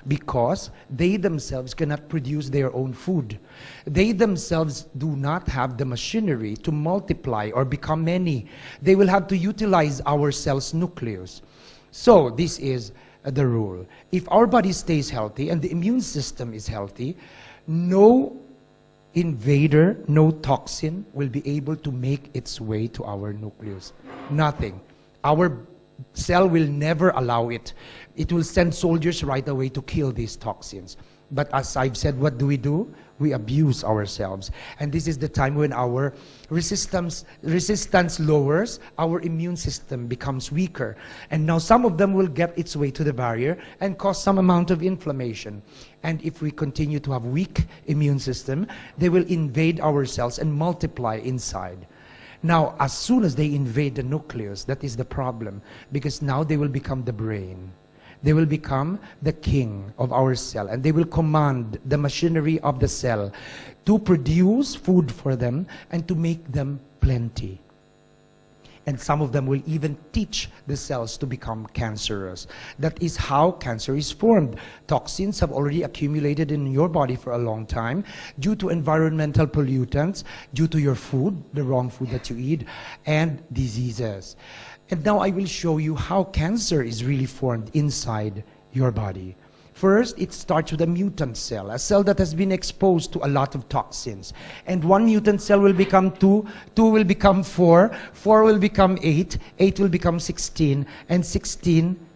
because they themselves cannot produce their own food. They themselves do not have the machinery to multiply or become many. They will have to utilize our cell's nucleus. So this is the rule. If our body stays healthy and the immune system is healthy, no invader, no toxin will be able to make its way to our nucleus. Nothing. Our cell will never allow it. It will send soldiers right away to kill these toxins. But as I've said, what do? We abuse ourselves. And this is the time when our resistance lowers, our immune system becomes weaker. And now some of them will get its way to the barrier and cause some amount of inflammation. And if we continue to have weak immune system, they will invade our cells and multiply inside. Now, as soon as they invade the nucleus, that is the problem, because now they will become the brain. They will become the king of our cell, and they will command the machinery of the cell to produce food for them and to make them plenty. And some of them will even teach the cells to become cancerous. That is how cancer is formed. Toxins have already accumulated in your body for a long time due to environmental pollutants, due to your food, the wrong food that you eat, and diseases. And now I will show you how cancer is really formed inside your body. First, it starts with a mutant cell, a cell that has been exposed to a lot of toxins. And one mutant cell will become 2, 2 will become 4, 4 will become 8, 8 will become 16, and 16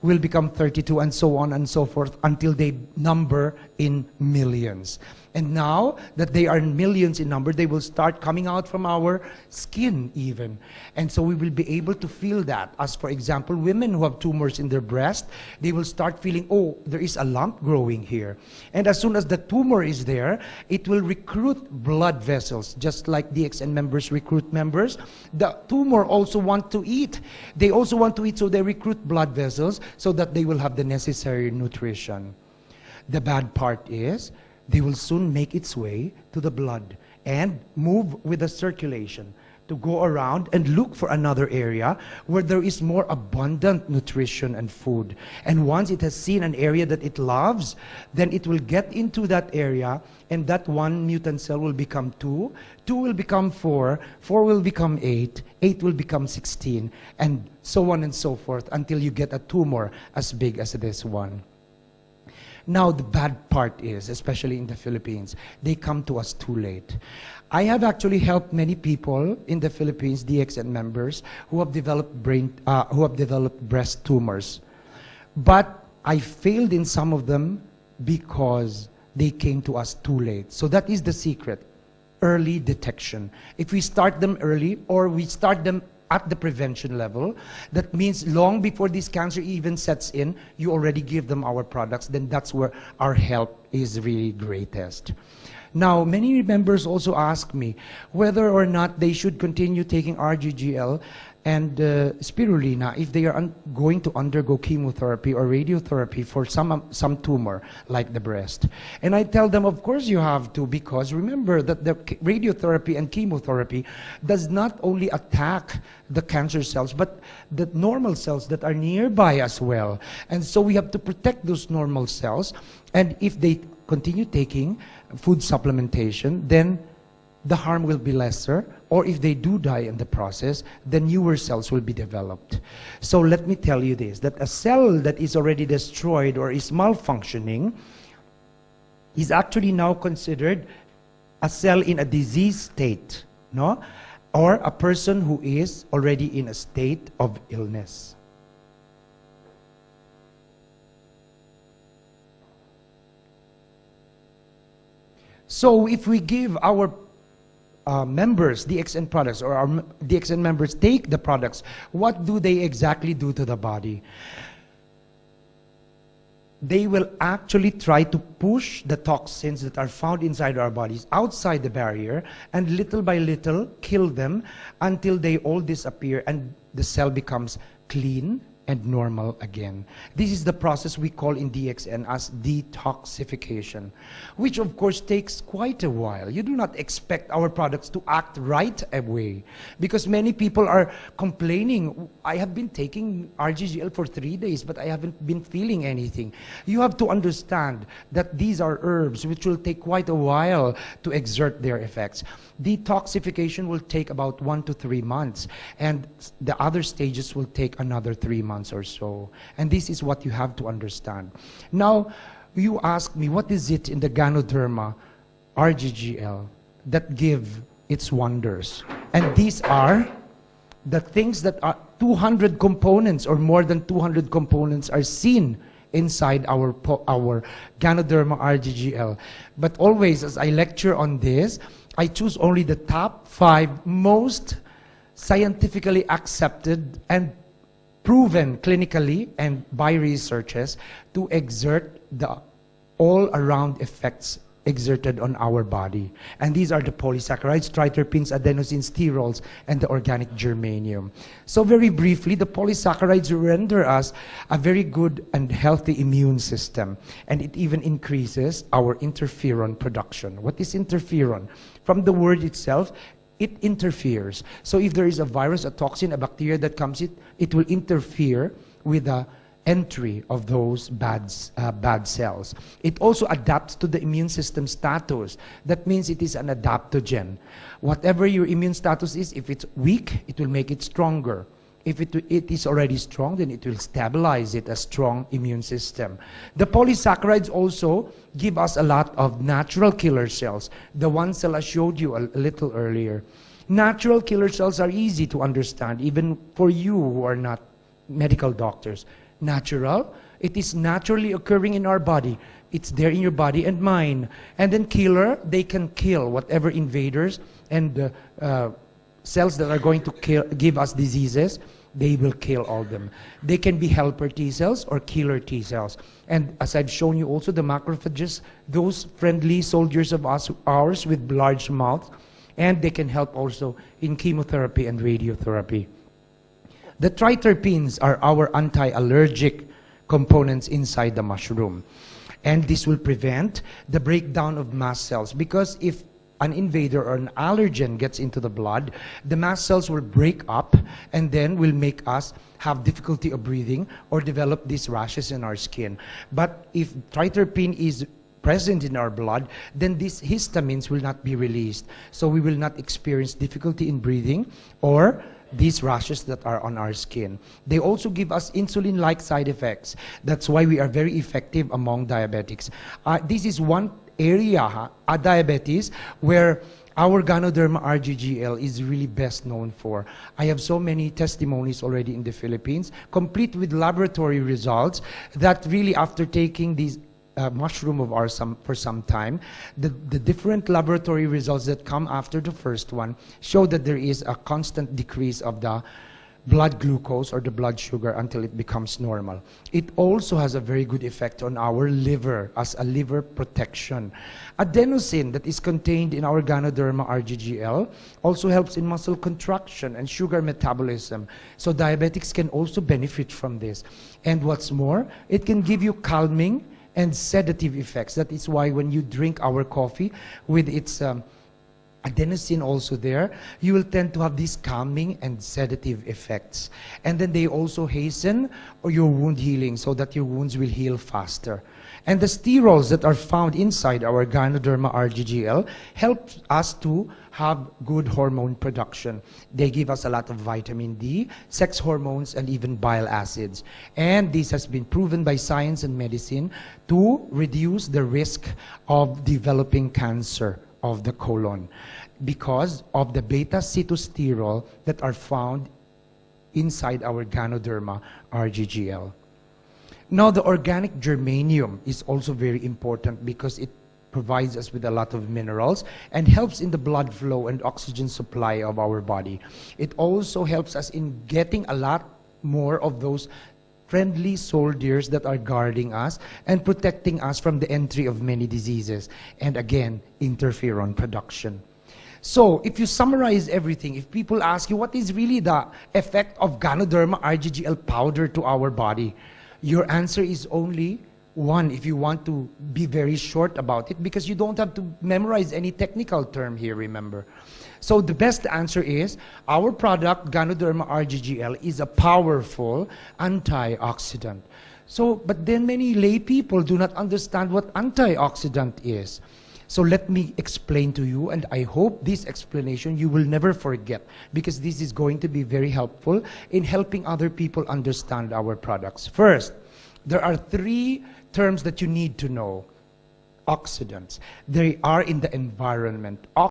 will become 32, and so on and so forth, until they number in millions. And now that they are millions in number, they will start coming out from our skin even. And so we will be able to feel that. As for example, women who have tumors in their breast, they will start feeling, oh, there is a lump growing here. And as soon as the tumor is there, it will recruit blood vessels, just like DXN members recruit members. The tumor also want to eat. They also want to eat, so they recruit blood vessels so that they will have the necessary nutrition. The bad part is, they will soon make its way to the blood and move with the circulation to go around and look for another area where there is more abundant nutrition and food. And once it has seen an area that it loves, then it will get into that area, and that one mutant cell will become 2, 2 will become 4, 4 will become 8, 8 will become 16, and so on and so forth until you get a tumor as big as this one. Now, the bad part is, especially in the Philippines, they come to us too late. I have actually helped many people in the Philippines, DXN members, who have developed breast tumors. But I failed in some of them because they came to us too late. So that is the secret, early detection. If we start them early, or we start them at the prevention level, that means long before this cancer even sets in, you already give them our products, then that's where our help is really greatest. Now, many members also ask me whether or not they should continue taking RGGL and spirulina if they are going to undergo chemotherapy or radiotherapy for some tumor like the breast. And I tell them, of course you have to, because remember that the radiotherapy and chemotherapy does not only attack the cancer cells, but the normal cells that are nearby as well. And so we have to protect those normal cells. And if they continue taking food supplementation, then the harm will be lesser, or if they do die in the process, then newer cells will be developed. So let me tell you this, that a cell that is already destroyed or is malfunctioning is actually now considered a cell in a disease state, no? Or a person who is already in a state of illness. So if we give our members DXN products, or our DXN members take the products, what do they exactly do to the body? They will actually try to push the toxins that are found inside our bodies outside the barrier, and little by little kill them until they all disappear and the cell becomes clean and normal again. This is the process we call in DXN as detoxification, which of course takes quite a while. You do not expect our products to act right away, because many people are complaining, I have been taking RGGL for 3 days, but I haven't been feeling anything. You have to understand that these are herbs which will take quite a while to exert their effects. Detoxification will take about 1 to 3 months, and the other stages will take another 3 months or so. And this is what you have to understand. Now, you ask me, what is it in the Ganoderma RGGL that give its wonders? And these are the things that are 200 components or more than 200 components are seen inside our Ganoderma RGGL. But always, as I lecture on this, I choose only the top 5 most scientifically accepted and proven clinically and by researchers to exert the all-around effects exerted on our body. And these are the polysaccharides, triterpenes, adenosines, sterols, and the organic germanium. So very briefly, the polysaccharides render us a very good and healthy immune system, and it even increases our interferon production. What is interferon? From the word itself, it interferes. So if there is a virus, a toxin, a bacteria that comes in, it will interfere with the entry of those bad cells. It also adapts to the immune system status. That means it is an adaptogen. Whatever your immune status is, if it's weak, it will make it stronger. If it is already strong, then it will stabilize it, a strong immune system. The polysaccharides also give us a lot of natural killer cells. The one cell I showed you a little earlier. Natural killer cells are easy to understand, even for you who are not medical doctors. Natural, it is naturally occurring in our body. It's there in your body and mine. And then killer, they can kill whatever invaders and cells that are going to give us diseases. They will kill all them. They can be helper T cells or killer T cells. And as I've shown you also, the macrophages, those friendly soldiers of ours with large mouths, and they can help also in chemotherapy and radiotherapy. The triterpenes are our anti-allergic components inside the mushroom. And this will prevent the breakdown of mast cells, because if an invader or an allergen gets into the blood, the mast cells will break up and then will make us have difficulty of breathing or develop these rashes in our skin. But if triterpene is present in our blood, then these histamines will not be released. So we will not experience difficulty in breathing or these rashes that are on our skin. They also give us insulin-like side effects. That's why we are very effective among diabetics. This is one area, diabetes, where our Ganoderma RGGL is really best known for. I have so many testimonies already in the Philippines, complete with laboratory results, that really after taking these mushroom of ours for some time, the different laboratory results that come after the first one show that there is a constant decrease of the blood glucose or the blood sugar until it becomes normal. It also has a very good effect on our liver as a liver protection. Adenosine that is contained in our Ganoderma RGGL also helps in muscle contraction and sugar metabolism. So diabetics can also benefit from this. And what's more, it can give you calming and sedative effects. That is why when you drink our coffee with its adenosine also there, you will tend to have these calming and sedative effects. And then they also hasten your wound healing so that your wounds will heal faster. And the sterols that are found inside our Ganoderma RGGL help us to have good hormone production. They give us a lot of vitamin D, sex hormones, and even bile acids. And this has been proven by science and medicine to reduce the risk of developing cancer of the colon because of the beta-cytosterol that are found inside our Ganoderma RGGL. Now, the organic germanium is also very important because it provides us with a lot of minerals and helps in the blood flow and oxygen supply of our body. It also helps us in getting a lot more of those friendly soldiers that are guarding us and protecting us from the entry of many diseases, and again, interferon production. So, if you summarize everything, if people ask you what is really the effect of Ganoderma RGGL powder to our body, your answer is only one if you want to be very short about it, because you don't have to memorize any technical term here, remember. So the best answer is, our product, Ganoderma RGGL, is a powerful antioxidant. So, but then many lay people do not understand what antioxidant is. So let me explain to you, and I hope this explanation you will never forget, because this is going to be very helpful in helping other people understand our products. First, there are 3 terms that you need to know. Oxidants. They are in the environment.